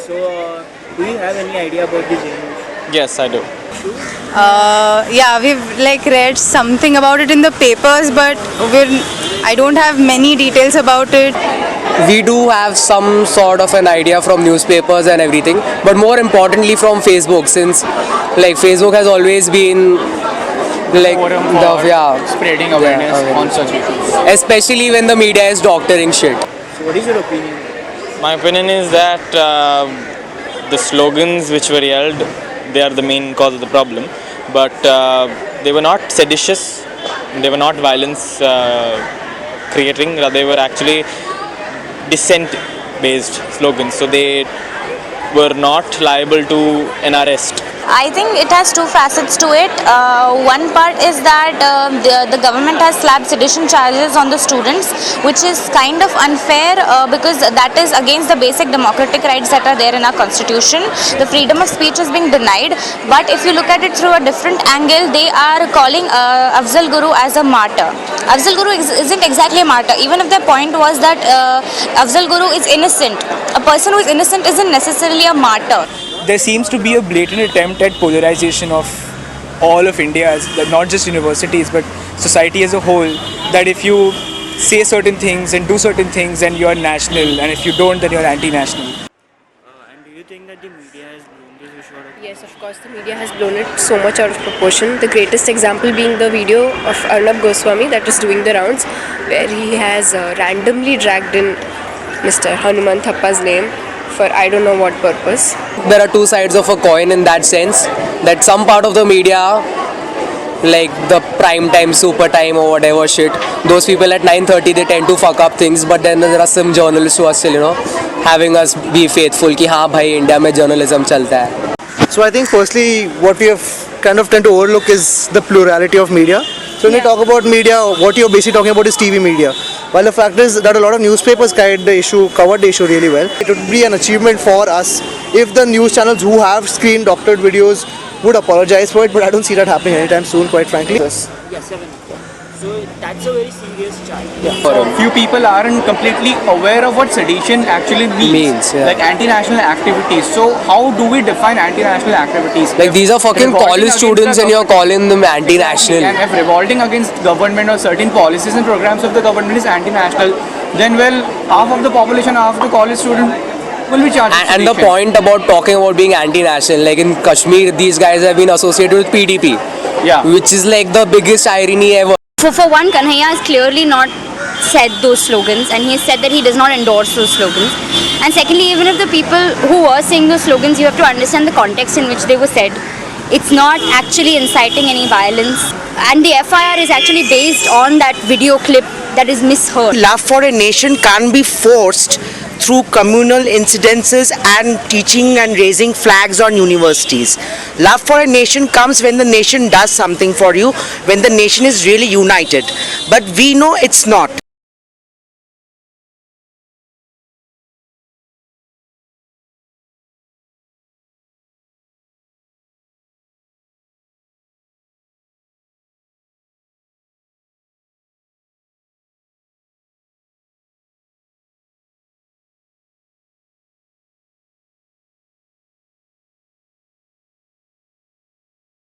So, do you have any idea about this news? Yes, I do. Yeah, we've like read something about it in the papers, but I don't have many details about it. We do have some sort of an idea from newspapers and everything, but more importantly from Facebook, since like Facebook has always been like Forum the for spreading awareness on such issues. especially when the media is doctoring shit. So, what is your opinion? My opinion is that the slogans which were yelled, they are the main cause of the problem. But they were not seditious, they were not violence creating, they were actually dissent-based slogans. So they were not liable to an arrest. I think it has two facets to it. One part is that the government has slapped sedition charges on the students, which is kind of unfair because that is against the basic democratic rights that are there in our constitution. The freedom of speech is being denied. But if you look at it through a different angle, they are calling Afzal Guru as a martyr. Afzal Guru isn't exactly a martyr. Even if their point was that Afzal Guru is innocent, a person who is innocent isn't necessarily a martyr. There seems to be a blatant attempt at polarization of all of India, not just universities but society as a whole, that if you say certain things and do certain things then you're national, and if you don't then you're anti-national. And do you think that the media has blown this issue out of Yes, of course, the media has blown it so much out of proportion. The greatest example being the video of Arnab Goswami that is doing the rounds, where he has randomly dragged in Mr. Hanuman Thappa's name for I don't know what purpose. There are two sides of a coin in that sense, that some part of the media, like the prime time, super time or whatever shit, those people at 9:30 they tend to fuck up things, but then there are some journalists who are still, having us be faithful कि हाँ भाई India में journalism चलता है. So I think firstly what we have kind of tend to overlook is the plurality of media. So when we talk about media, what you're basically talking about is TV media. While the fact is that a lot of newspapers covered the issue really well. It would be an achievement for us if the news channels who have screen doctored videos would apologize for it, but I don't see that happening anytime soon, quite frankly. Yeah, 7. So, that's a very serious charge. Few people aren't completely aware of what sedition actually means. Like anti-national activities. So how do we define anti-national activities? Like these are fucking college students and you're calling them anti-national. And if revolting against government or certain policies and programs of the government is anti-national, then well, half of the population, half of the college student will be charged. And the point about talking about being anti-national, like in Kashmir, these guys have been associated with PDP. Yeah. Which is like the biggest irony ever. For one, Kanhaiya has clearly not said those slogans, and he has said that he does not endorse those slogans. And secondly, even if the people who were saying those slogans, you have to understand the context in which they were said. It's not actually inciting any violence, and the FIR is actually based on that video clip that is misheard. Love for a nation can't be forced through communal incidences and teaching and raising flags on universities. Love for a nation comes when the nation does something for you, when the nation is really united. But we know it's not.